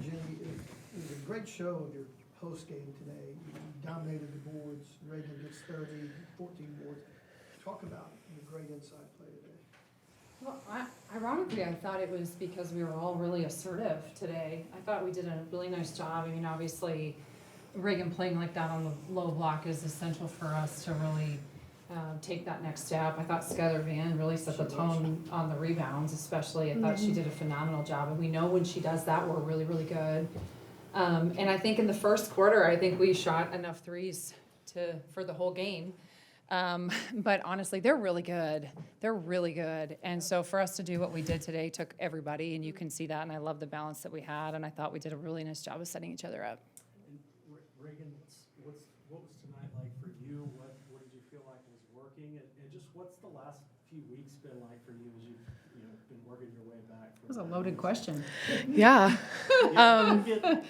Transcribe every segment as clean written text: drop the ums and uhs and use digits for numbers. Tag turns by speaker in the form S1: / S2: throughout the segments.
S1: Jennie, it was a great show of your post game today. You dominated the boards. Raegan gets 30, 14 boards. Talk about your great inside play today.
S2: Well, ironically, I thought it was because we were all really assertive today. I thought we did a really nice job. I mean, obviously, Raegan playing like that on the low block is essential for us to really take that next step. I thought Skylar Van really set the tone on the rebounds, especially. I thought she did a phenomenal job, and we know when she does that, we're really, really good. And I think in the first quarter, I think we shot enough threes for the whole game. But honestly, they're really good. They're really good. And so for us to do what we did today took everybody, and you can see that, and I love the balance that we had, and I thought we did a really nice job of setting each other up.
S3: And Raegan, what was tonight like for you? What did you feel like was working? And just what's the last few weeks been like for you as you've been working your way back?
S2: That was a loaded question.
S4: Yeah.
S3: Gotta get as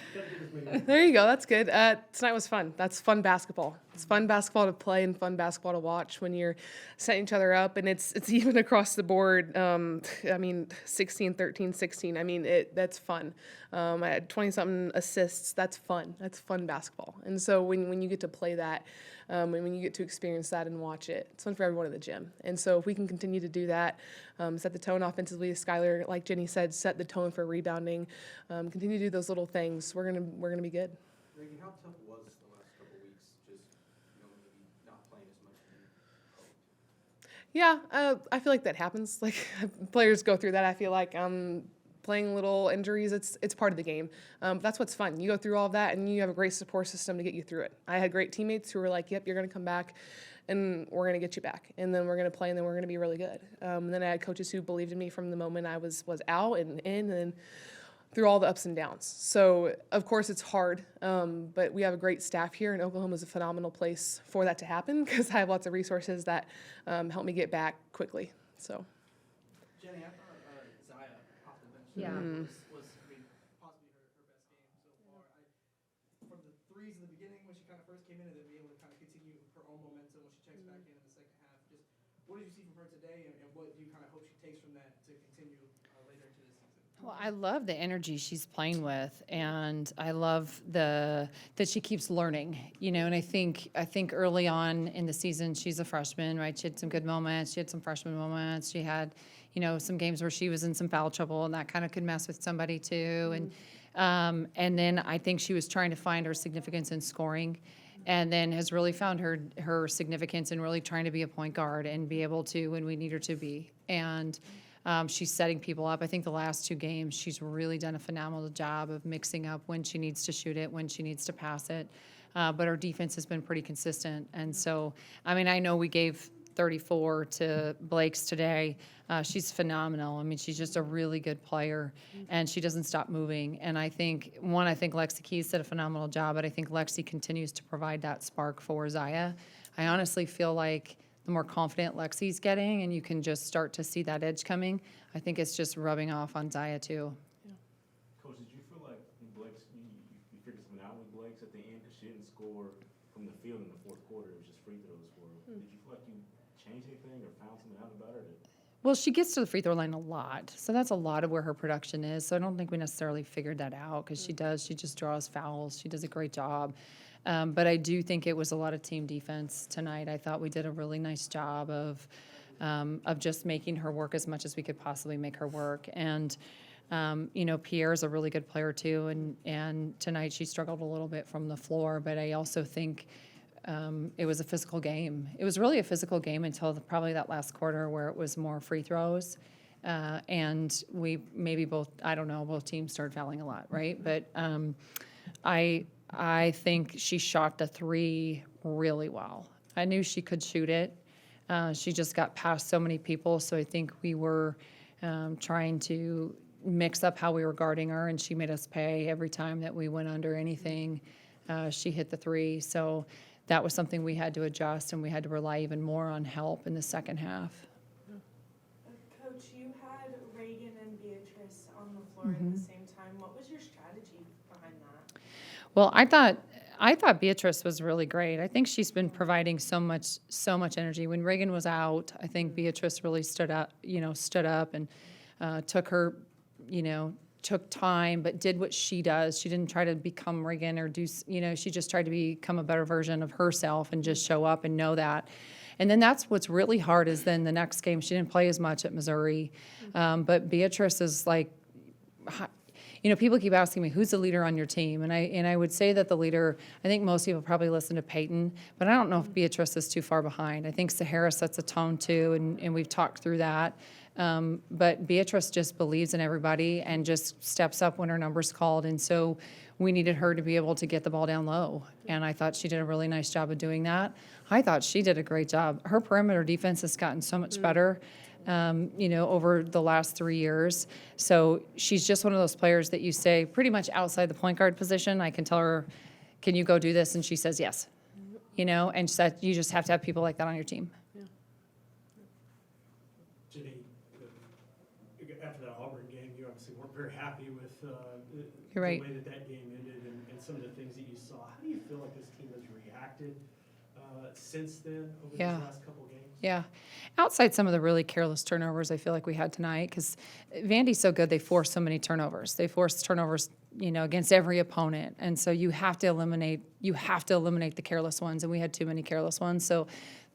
S3: many-
S4: There you go. That's good. Tonight was fun. That's fun basketball. It's fun basketball to play and fun basketball to watch when you're setting each other up. And it's even across the board. I mean, 16, 13, 16. I mean, that's fun. I had 20-something assists. That's fun. That's fun basketball. And so when you get to play that, and when you get to experience that and watch it, it's fun for everyone in the gym. And so if we can continue to do that, set the tone offensively, Skylar, like Jennie said, set the tone for rebounding, continue to do those little things, we're gonna be good.
S5: Raegan, how tough was the last couple of weeks, just maybe not playing as much as you hoped?
S4: Yeah, I feel like that happens. Like players go through that. I feel like playing little injuries, it's part of the game. But that's what's fun. You go through all of that, and you have a great support system to get you through it. I had great teammates who were like, "Yep, you're going to come back, and we're going to get you back, and then we're going to play, and then we're going to be really good." And then I had coaches who believed in me from the moment I was out and in, and through all the ups and downs. So of course it's hard, but we have a great staff here, and Oklahoma is a phenomenal place for that to happen because I have lots of resources that help me get back quickly. So.
S5: Jennie, I thought Zaya off the bench
S2: Yeah.
S5: was possibly her best game so far. From the threes in the beginning when she kind of first came in, and then be able to kind of continue her own momentum when she checks back in the second half. Just what did you see from her today, and what do you kind of hope she takes from that to continue later into this season?
S2: Well, I love the energy she's playing with, and I love that she keeps learning, and I think early on in the season, she's a freshman, right? She had some good moments. She had some freshman moments. She had, some games where she was in some foul trouble, and that kind of could mess with somebody too. And then I think she was trying to find her significance in scoring, and then has really found her significance in really trying to be a point guard and be able to when we need her to be. And she's setting people up. I think the last two games, she's really done a phenomenal job of mixing up when she needs to shoot it, when she needs to pass it. But our defense has been pretty consistent. And so, I mean, I know we gave 34 to Blake's today. She's phenomenal. I mean, she's just a really good player, and she doesn't stop moving. And I think Lexi Keys did a phenomenal job, but I think Lexi continues to provide that spark for Zaya. I honestly feel like the more confident Lexi's getting, and you can just start to see that edge coming, I think it's just rubbing off on Zaya too.
S6: Coach, did you feel like Blake's, you figured something out with Blake's at the end because she didn't score from the field in the fourth quarter? It was just free throws for her. Did you feel like you changed anything or found something out about her?
S2: Well, she gets to the free throw line a lot, so that's a lot of where her production is. So I don't think we necessarily figured that out because she does. She just draws fouls. She does a great job. But I do think it was a lot of team defense tonight. I thought we did a really nice job of just making her work as much as we could possibly make her work. And Pierre's a really good player too. And tonight she struggled a little bit from the floor. But I also think it was a physical game. It was really a physical game until probably that last quarter where it was more free throws. And we maybe both teams started fouling a lot, right? But I think she shot the three really well. I knew she could shoot it. She just got past so many people, so I think we were trying to mix up how we were guarding her, and she made us pay every time that we went under anything. She hit the three, so that was something we had to adjust, and we had to rely even more on help in the second half.
S7: Coach, you had Raegan and Beatrice on the floor at the same time. What was your strategy behind that?
S2: Well, I thought Beatrice was really great. I think she's been providing so much energy. When Raegan was out, I think Beatrice really stood up and took her took time, but did what she does. She didn't try to become Raegan or do, she just tried to become a better version of herself and just show up and know that. And then that's what's really hard is then the next game, she didn't play as much at Missouri. But Beatrice is like, people keep asking me, who's the leader on your team? And I would say that the leader, I think most people probably listen to Peyton, but I don't know if Beatrice is too far behind. I think Sahara sets a tone too, and we've talked through that. But Beatrice just believes in everybody and just steps up when her number's called. And so we needed her to be able to get the ball down low. And I thought she did a really nice job of doing that. I thought she did a great job. Her perimeter defense has gotten so much better, over the last 3 years. So she's just one of those players that you say pretty much outside the point guard position. I can tell her, can you go do this? And she says yes. And so you just have to have people like that on your team.
S3: Jennie, after that Auburn game, you obviously weren't very happy with
S2: You're right.
S3: the way that game ended and some of the things that you saw. How do you feel like this team has reacted since then over these last couple of games?
S2: Yeah. Outside some of the really careless turnovers I feel like we had tonight, because Vandy's so good, they force so many turnovers. They force turnovers, against every opponent. And so you have to eliminate the careless ones, and we had too many careless ones. So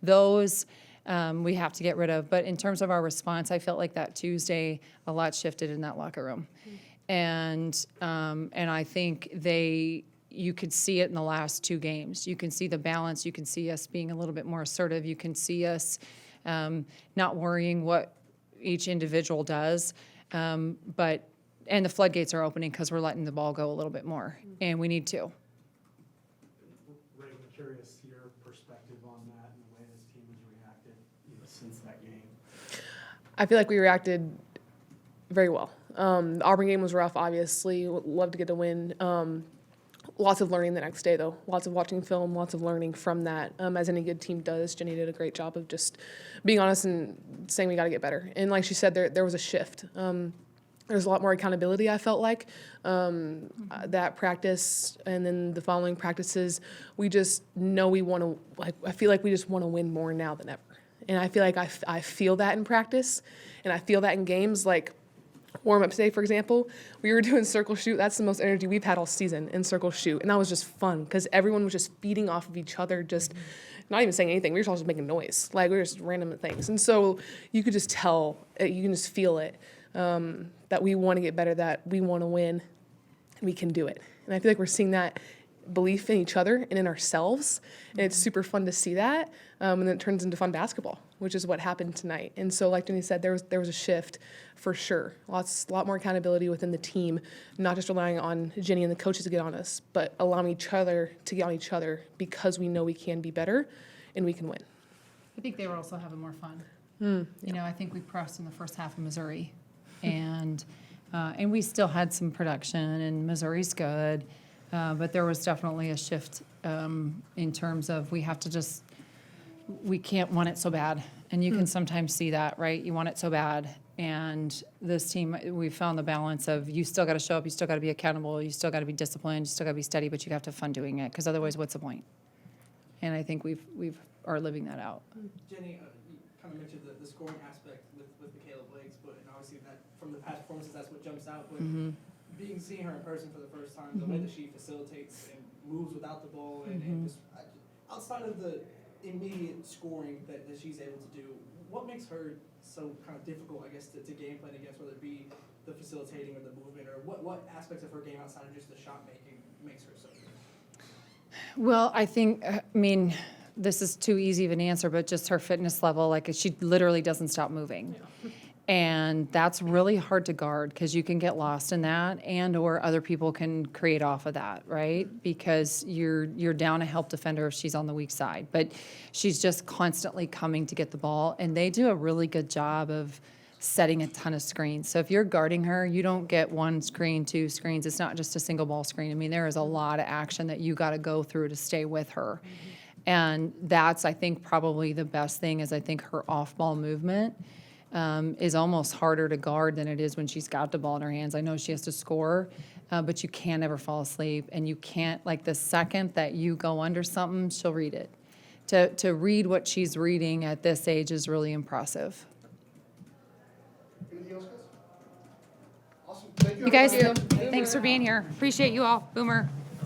S2: those we have to get rid of. But in terms of our response, I felt like that Tuesday, a lot shifted in that locker room. And I think you could see it in the last 2 games. You can see the balance. You can see us being a little bit more assertive. You can see us not worrying what each individual does. And the floodgates are opening because we're letting the ball go a little bit more, and we need to.
S3: Raegan, curious your perspective on that and the way this team has reacted since that game.
S4: I feel like we reacted very well. The Auburn game was rough, obviously. Would love to get the win. Lots of learning the next day, though. Lots of watching film, lots of learning from that, as any good team does. Jennie did a great job of just being honest and saying we got to get better. And like she said, there was a shift. There's a lot more accountability, I felt like. That practice and then the following practices, we just know we want to, I feel like we just want to win more now than ever. And I feel like I feel that in practice, and I feel that in games. Like warm-up today, for example, we were doing circle shoot. That's the most energy we've had all season in circle shoot. And that was just fun because everyone was just feeding off of each other, just not even saying anything. We were just making noise. Like, we were just random things. And so you could just tell, you can just feel it, that we want to get better, that we want to win, and we can do it. And I feel like we're seeing that belief in each other and in ourselves. And it's super fun to see that. And then it turns into fun basketball, which is what happened tonight. And so, like Jennie said, there was a shift for sure. A lot more accountability within the team, not just relying on Jennie and the coaches to get on us, but allowing each other to get on each other because we know we can be better and we can win.
S2: I think they were also having more fun. I think we pressed in the first half of Missouri, and we still had some production, and Missouri's good. But there was definitely a shift in terms of we can't want it so bad. And you can sometimes see that, right? You want it so bad. And this team, we found the balance of you still got to show up, you still got to be accountable, you still got to be disciplined, you still got to be steady, but you have to have fun doing it, because otherwise what's the point? And I think we are living that out.
S5: Jennie, you kind of mentioned the scoring aspect with Michaela Blakes, but and obviously that from the past performances, that's what jumps out. But seeing her in person for the first time, the way that she facilitates and moves without the ball, and just outside of the immediate scoring that she's able to do, what makes her so kind of difficult, I guess, to game plan against, whether it be the facilitating or the movement, or what aspects of her game outside of just the shot making makes her so good?
S2: Well, I think, this is too easy of an answer, but just her fitness level, like she literally doesn't stop moving. Yeah. And that's really hard to guard because you can get lost in that, and or other people can create off of that, right? Because you're down a help defender if she's on the weak side. But she's just constantly coming to get the ball, and they do a really good job of setting a ton of screens. So if you're guarding her, you don't get 1 screen, 2 screens. It's not just a single ball screen. There is a lot of action that you got to go through to stay with her. And that's, I think, probably the best thing is I think her off-ball movement is almost harder to guard than it is when she's got the ball in her hands. I know she has to score, but you can't ever fall asleep, and you can't, like the second that you go under something, she'll read it. To read what she's reading at this age is really impressive.
S1: Anything else, guys? Awesome. Thank
S2: You guys,
S1: everybody.
S2: thanks for being here. Appreciate you all. Boomer.